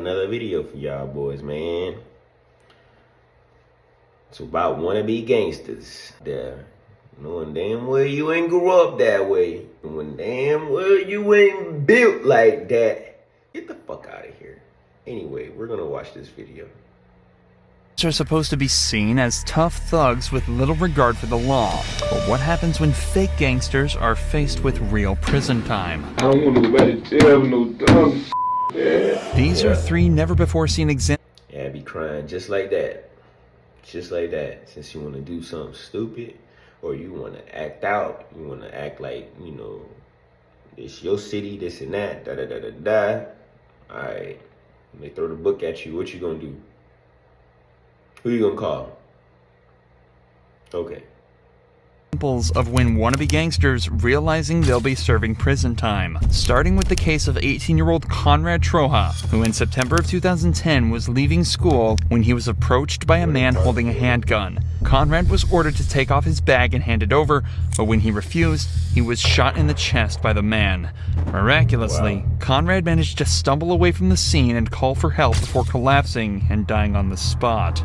another video for y'all boys, man. It's about wannabe gangsters. There. Knowing damn well you ain't grew up that way. When damn well you ain't built like that. Get the fuck out of here. Anyway, we're gonna watch this video. Are supposed to be seen as tough thugs with little regard for the law. But what happens when fake gangsters are faced with real prison time? I don't want nobody to tell no dumb shit. These are three never-before-seen examples. Yeah, I be crying just like that. Just like that. Since you want to do something stupid, or you want to act out, you want to act like, you know, it's your city, this and that, da-da-da-da-da. All right, when they throw the book at you, what you gonna do? Who you gonna call? Okay. Examples of when wannabe gangsters realizing they'll be serving prison time. Starting with the case of 18-year-old Conrad Trojas, who in September of 2010 was leaving school when he was approached by a man holding a handgun. Conrad was ordered to take off his bag and hand it over, but when he refused, he was shot in the chest by the man. Miraculously, Conrad managed to stumble away from the scene and call for help before collapsing and dying on the spot.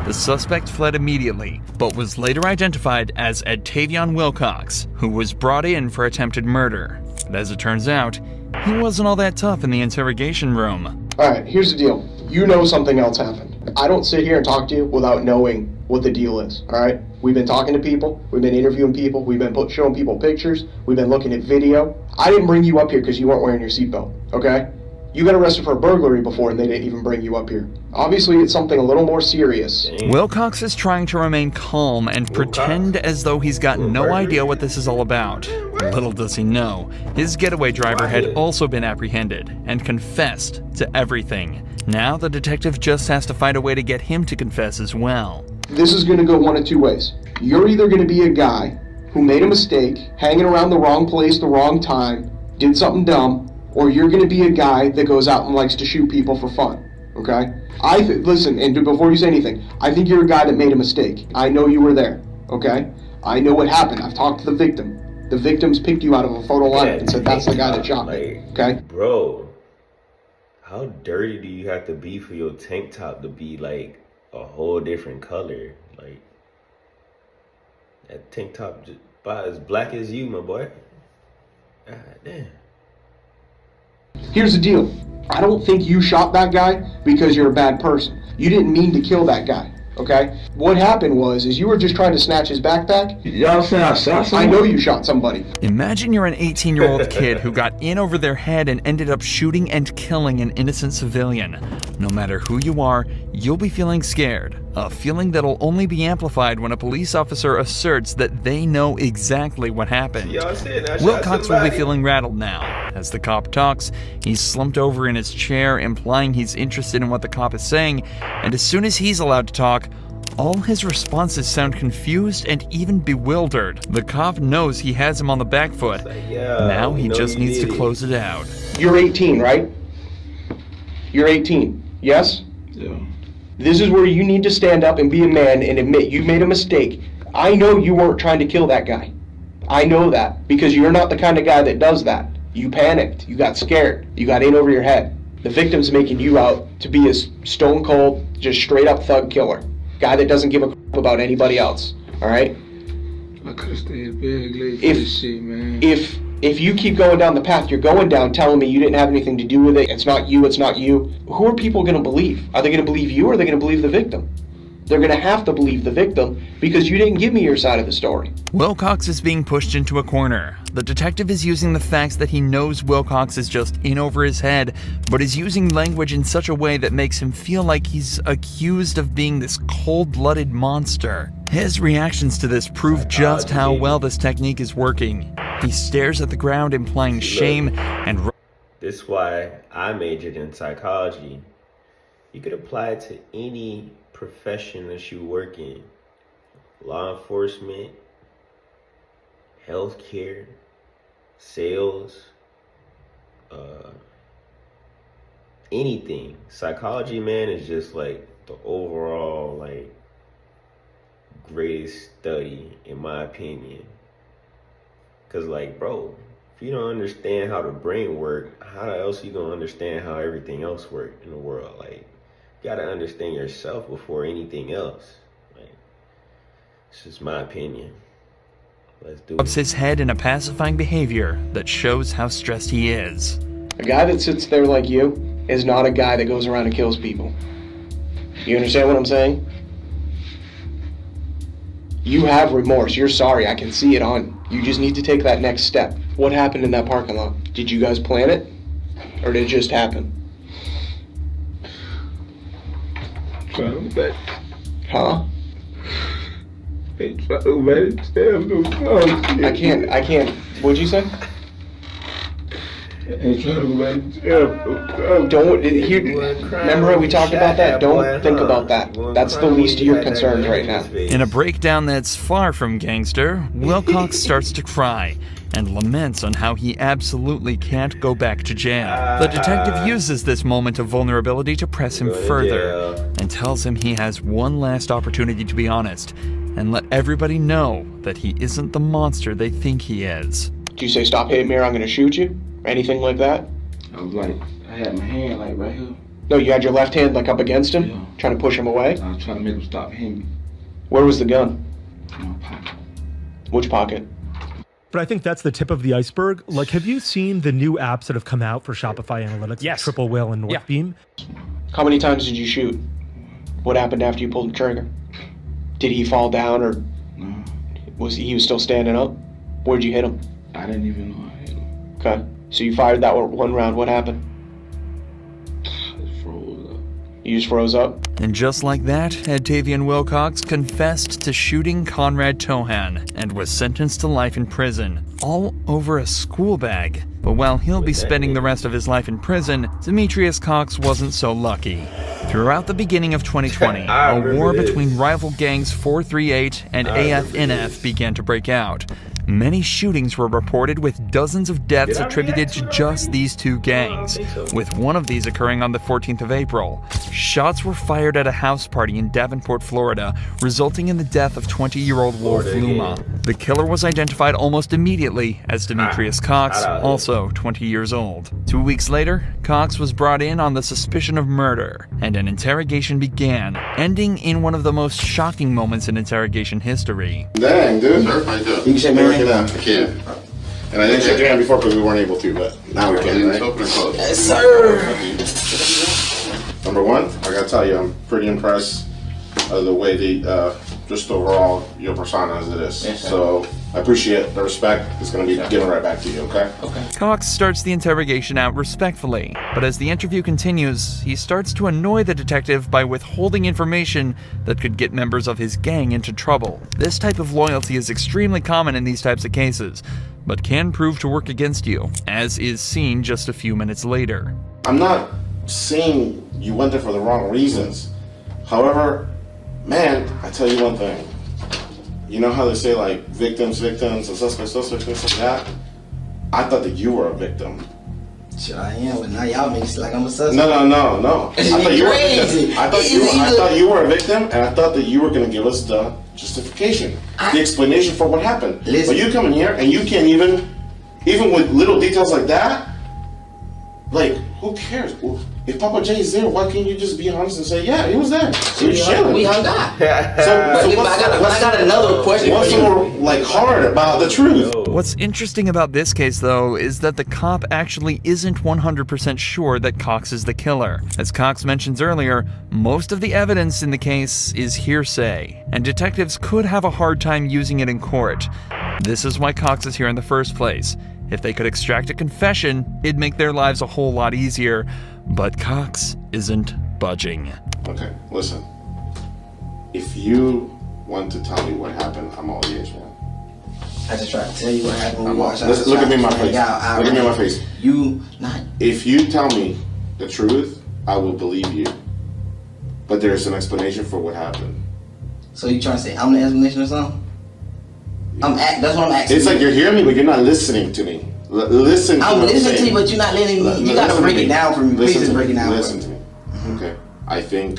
The suspect fled immediately, but was later identified as Tavion Wilcox, who was brought in for attempted murder. But as it turns out, he wasn't all that tough in the interrogation room. Alright, here's the deal. You know something else happened. I don't sit here and talk to you without knowing what the deal is, alright? We've been talking to people, we've been interviewing people, we've been showing people pictures, we've been looking at video. I didn't bring you up here because you weren't wearing your seatbelt, okay? You got arrested for a burglary before and they didn't even bring you up here. Obviously, it's something a little more serious. Wilcox is trying to remain calm and pretend as though he's got no idea what this is all about. Little does he know, his getaway driver had also been apprehended and confessed to everything. Now the detective just has to find a way to get him to confess as well. This is going to go one of two ways. You're either going to be a guy who made a mistake, hanging around the wrong place, the wrong time, did something dumb, or you're going to be a guy that goes out and likes to shoot people for fun, okay? Listen, and before you say anything, I think you're a guy that made a mistake. I know you were there, okay? I know what happened. I've talked to the victim. The victim's picked you out of a photo lineup and said, that's the guy that shot me, okay? Bro, how dirty do you have to be for your tank top to be like a whole different color? Like, that tank top just about as black as you, my boy. God damn. Here's the deal. I don't think you shot that guy because you're a bad person. You didn't mean to kill that guy, okay? What happened was you were just trying to snatch his backpack. Y'all saying I shot somebody? I know you shot somebody. Imagine you're an 18-year-old kid who got in over their head and ended up shooting and killing an innocent civilian. No matter who you are, you'll be feeling scared. A feeling that'll only be amplified when a police officer asserts that they know exactly what happened. Wilcox will be feeling rattled now. As the cop talks, he's slumped over in his chair, implying he's interested in what the cop is saying, and as soon as he's allowed to talk, all his responses sound confused and even bewildered. The cop knows he has him on the back foot. Now he just needs to close it out. You're 18, right? You're 18, yes? Yeah. This is where you need to stand up and be a man and admit you made a mistake. I know you weren't trying to kill that guy. I know that, because you're not the kind of guy that does that. You panicked, you got scared, you got in over your head. The victim's making you out to be a stone cold, just straight up thug killer. Guy that doesn't give a crap about anybody else, alright? I could've stayed big late for this shit, man. If you keep going down the path you're going down telling me you didn't have anything to do with it, it's not you, who are people going to believe? Are they going to believe you or are they going to believe the victim? They're going to have to believe the victim because you didn't give me your side of the story. Wilcox is being pushed into a corner. The detective is using the facts that he knows Wilcox is just in over his head, but is using language in such a way that makes him feel like he's accused of being this cold-blooded monster. His reactions to this prove just how well this technique is working. He stares at the ground, implying shame and... This is why I majored in psychology. You could apply it to any profession that you work in. Law enforcement, healthcare, sales, anything. Psychology, man, is just like the overall like greatest study in my opinion. Cause like, bro, if If you don't understand how the brain works, how else you gonna understand how everything else works in the world? Like, you gotta understand yourself before anything else. Like, this is my opinion. Let's do Ups his head in a pacifying behavior that shows how stressed he is. A guy that sits there like you is not a guy that goes around and kills people. You understand what I'm saying? You have remorse. You're sorry. I can see it on you. You just need to take that next step. What happened in that parking lot? Did you guys plan it? Or did it just happen? Trying to back. Huh? They try to back stab no tongue. I can't. What'd you say? They try to back stab no tongue. Don't, remember how we talked about that? Don't think about that. That's the least of your concerns right now. In a breakdown that's far from gangster, Wilcox starts to cry and laments on how he absolutely can't go back to jail. The detective uses this moment of vulnerability to press him further and tells him he has one last opportunity to be honest and let everybody know that he isn't the monster they think he is. Did you say, stop hitting me or I'm gonna shoot you? Anything like that? I was like, I had my hand like right here. No, you had your left hand like up against him? Yeah. Trying to push him away? I was trying to make him stop hitting me. Where was the gun? In my pocket. Which pocket? But I think that's the tip of the iceberg. Like, have you seen the new apps that have come out for Shopify Analytics? Yes. Triple Whale and Northbeam? How many times did you shoot? What happened after you pulled the trigger? Did he fall down or No, was he was still standing up? Where'd you hit him? I didn't even know I hit him. Okay. So you fired that one round. What happened? It froze up. You just froze up? And just like that, Octavian Wilcox confessed to shooting Conrad Trojas and was sentenced to life in prison, all over a school bag. But while he'll be spending the rest of his life in prison, Demetrius Cox wasn't so lucky. Throughout the beginning of 2020, a war between rival gangs 438 and AF-NF began to break out. Many shootings were reported with dozens of deaths attributed to just these two gangs, with one of these occurring on the 14th of April. Shots were fired at a house party in Davenport, Florida, resulting in the death of 20-year-old Wolf Luma. The killer was identified almost immediately as Demetrius Cox, also 20 years old. 2 weeks later, Cox was brought in on the suspicion of murder, and an interrogation began, ending in one of the most shocking moments in interrogation history. Dang, dude. Sure, I do. You can shake my hand? I can. And I didn't shake your hand before because we weren't able to, but now we can, right? Open and close. Yes, sir. Number one, I gotta tell you, I'm pretty impressed of the way just overall, your persona as it is. Yes, so I appreciate the respect. It's gonna be given right back to you, okay? Okay. Cox starts the interrogation out respectfully, but as the interview continues, he starts to annoy the detective by withholding information that could get members of his gang into trouble. This type of loyalty is extremely common in these types of cases, but can prove to work against you, as is seen just a few minutes later. I'm not saying you went there for the wrong reasons. However, man, I tell you one thing. You know how they say like victims, and suspects, things like that? I thought that you were a victim. Sure I am, but now y'all make it like I'm a suspect. No. I thought you were a victim. I thought you were a victim, and I thought that you were gonna give us the justification, the explanation for what happened. Listen. But you come in here and you can't even with little details like that. Like, who cares? If Papa J's there, why can't you just be honest and say, yeah, he was there. He was chilling. We hung out. So I got another question. What's so like hard about the truth? What's interesting about this case, though, is that the cop actually isn't 100% sure that Cox is the killer. As Cox mentions earlier, most of the evidence in the case is hearsay, and detectives could have a hard time using it in court. This is why Cox is here in the first place. If they could extract a confession, it'd make their lives a whole lot easier. But Cox isn't budging. Okay, listen. If you want to tell me what happened, I'm all ears, man. I just tried to tell you what happened. Look at me in my face. Look at me in my face. You not. If you tell me the truth, I will believe you. But there's an explanation for what happened. So you trying to say I'm the explanation or something? That's what I'm asking. It's like you're hearing me, but you're not listening to me. Listen to I'm what I'm listening to saying. you, but you're not letting me. You gotta break it down for me. Please just break it down. Listen to me. Okay. I think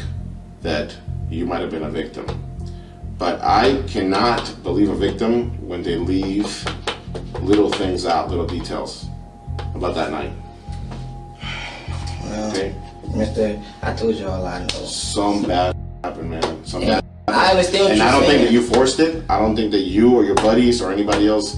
that you might have been a victim. But I cannot believe a victim when they leave little things out, little details about that night. Well, Okay? Mister, I told you all I know. Some bad happened, man. Some Yeah, bad. I understand what And you're I don't think saying. that you forced it. I don't think that you or your buddies or anybody else,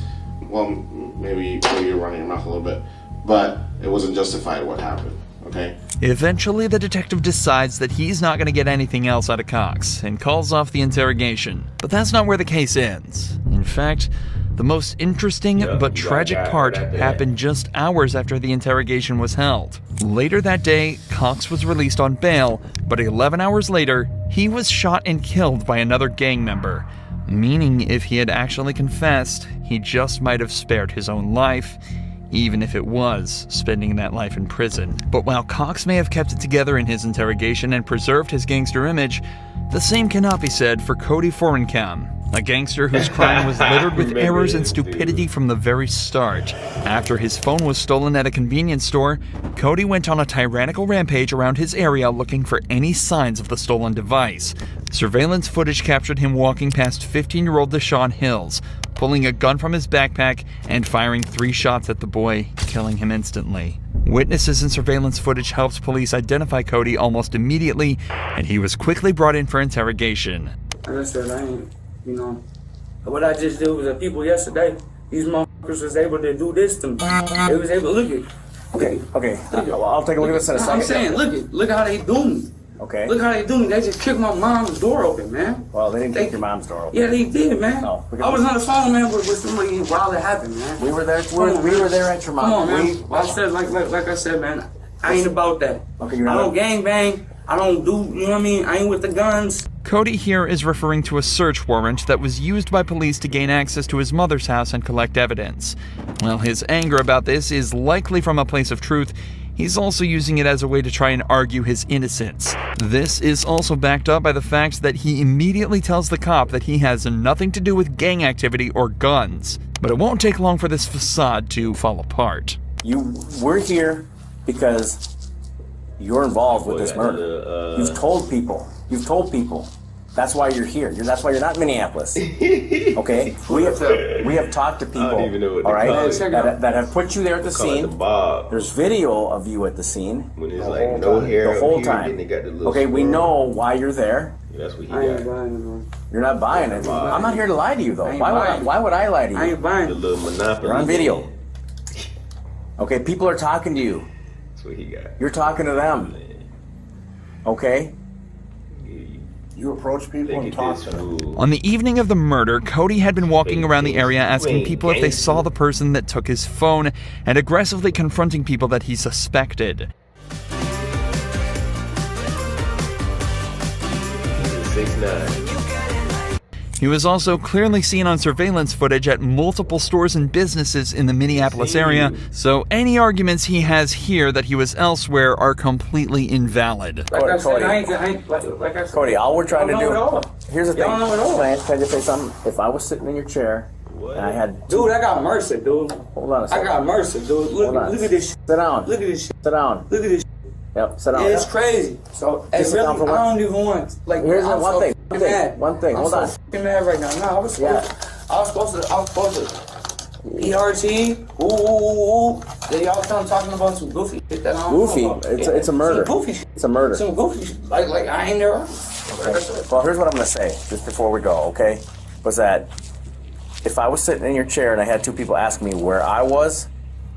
well, maybe you're running your mouth a little bit, but it wasn't justified what happened, okay? Eventually, the detective decides that he's not going to get anything else out of Cox and calls off the interrogation. But that's not where the case ends. In fact, the most interesting but tragic part happened just hours after the interrogation was held. Later that day, Cox was released on bail, but 11 hours later, he was shot and killed by another gang member. Meaning if he had actually confessed, he just might have spared his own life, even if it was spending that life in prison. But while Cox may have kept it together in his interrogation and preserved his gangster image, the same cannot be said for Cody Ford, a gangster whose crime was littered with errors and stupidity from the very start. After his phone was stolen at a convenience store, Cody went on a tyrannical rampage around his area looking for any signs of the stolen device. Surveillance footage captured him walking past 15-year-old Deshaun Hills, pulling a gun from his backpack and firing 3 shots at the boy, killing him instantly. Witnesses and surveillance footage helped police identify Cody almost immediately, and he was quickly brought in for interrogation. Like I said, I ain't, what I just did was the people yesterday, these motherfuckers was able to do this to me. They was able to look at. Okay. I'll take a look at this in a second. I'm saying, look how they do me. Okay. Look how they do me. They just kicked my mom's door open, man. Well, they didn't kick your mom's door open. Yeah, they did, man. No, I was on the phone, man, with somebody while it happened, man. We were there. We were there at your mom. Come on, man. I said, like I said, man, I ain't about that. Okay, you're I not. don't gang bang. I don't do, you know what I mean? I ain't with the guns. Cody here is referring to a search warrant that was used by police to gain access to his mother's house and collect evidence. While his anger about this is likely from a place of truth, he's also using it as a way to try and argue his innocence. This is also backed up by the fact that he immediately tells the cop that he has nothing to do with gang activity or guns. But it won't take long for this facade to fall apart. We're here because you're involved with this murder. You've told people. That's why you're here. That's why you're not in Minneapolis. Okay? We have talked to people, I don't even know what all right, they that have put you there at the call it scene. the bob. There's video of you at the scene. When it's the like whole no time. hair The whole up here, time. then they got the little Okay, we swirl. know why you're there. Yeah, that's what he I ain't got. buying it, man. You're not buying it. I'm not here to lie to you, though. I ain't Why buying would I lie to you? I ain't buying The it. little monopoly. You're on video. Okay, people are talking to you. That's what he got. You're talking to them. Okay? You approach people and talk to them. On the evening of the murder, Cody had been walking around the area asking people if they saw the person that took his phone and aggressively confronting people that he suspected. 6'9". He was also clearly seen on surveillance footage at multiple stores and businesses in the Minneapolis area, so any arguments he has here that he was elsewhere are completely invalid. Like I said, Cody. I ain't like I said. Cody, all we're trying to Y'all know it all. do. Here's the thing. Y'all know it all. Can I just say something? If I was sitting in your chair and I had. Dude, I got mercy, dude. Hold on a I second. got mercy, dude. Look at this shit. Sit down. Look at this shit. Sit down. Look at this shit. Yep, sit down. Yeah, it's crazy. So, Just sit really, down for one- I don't even want, like, Here's I'm one so thing, fucking mad. one thing, hold I'm on. so fucking mad right now. No, I was supposed to, ERT, ooh. Then y'all come talking about some goofy shit that I don't Goofy? know about. It's a murder. Some goofy shit. It's a murder. Some goofy shit. Like I ain't there. Well, here's what I'm going to say, just before we go, okay? Was that if I was sitting in your chair and I had 2 people ask me where I was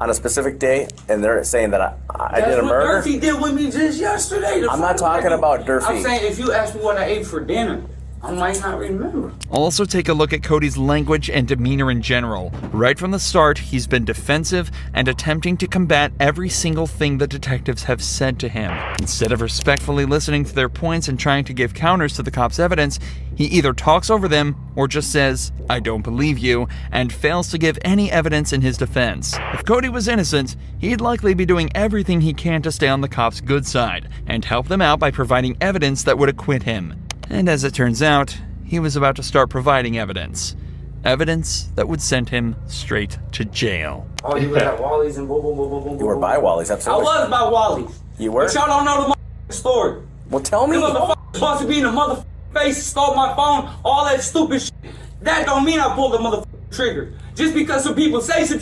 on a specific day, and they're saying that I did a murder. That's what Durfee did with me just yesterday. I'm not talking about Durfee. I'm saying if you ask me what I ate for dinner, I might not remember. Also take a look at Cody's language and demeanor in general. Right from the start, he's been defensive and attempting to combat every single thing the detectives have said to him. Instead of respectfully listening to their points and trying to give counters to the cops' evidence, he either talks over them or just says, "I don't believe you," and fails to give any evidence in his defense. If Cody was innocent, he'd likely be doing everything he can to stay on the cops' good side and help them out by providing evidence that would acquit him. And as it turns out, he was about to start providing evidence. Evidence that would send him straight to jail. Oh, you were at Wally's and boom, boom, boom, boom, boom. You were by Wally's, I absolutely. was by Wally's. You were? But y'all don't know the story. Well, tell me. The motherfucker supposed to be in the motherfucking face, stole my phone, all that stupid shit. That don't mean I pulled the motherfucking trigger. just because some people say some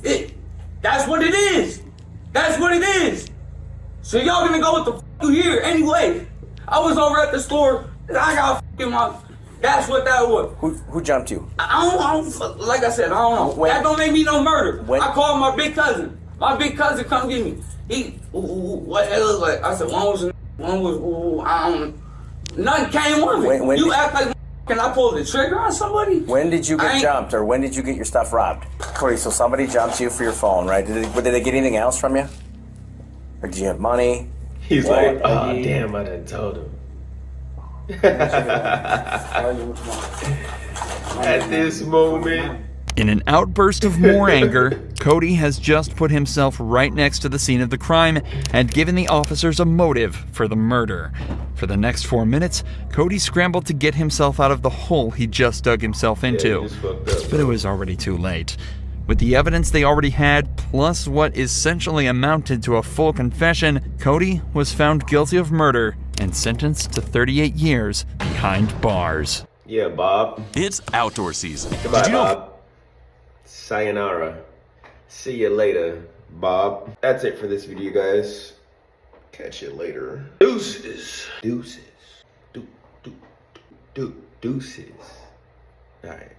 shit. That's what it is. That's what it is. So y'all gonna go with the you here anyway. I was over at the store. I got fucking my. That's what that was. Who jumped you? I don't. Like I said, I don't know. That don't make me no murder. I called my big cousin. My big cousin come get me. He, what it look like? I said one was. I don't. Nothing came with it. You act like. Can I pull the trigger on somebody? When did you get jumped, or when did you get your stuff robbed? Cody, so somebody jumped you for your phone, right? Did they get anything else from you? Or did you have money? He's like, oh damn, I done told him. At this moment. In an outburst of more anger, Cody has just put himself right next to the scene of the crime and given the officers a motive for the murder. For the next 4 minutes, Cody scrambled to get himself out of the hole he just dug himself into. But it was already too late. With the evidence they already had, plus what essentially amounted to a full confession, Cody was found guilty of murder and sentenced to 38 years behind bars. Yeah, Bob. It's outdoor season. Goodbye, Bob. Sayonara. See you later, Bob. That's it for this video, guys. Catch you later. Deuces. Deuces. Deuces. All right.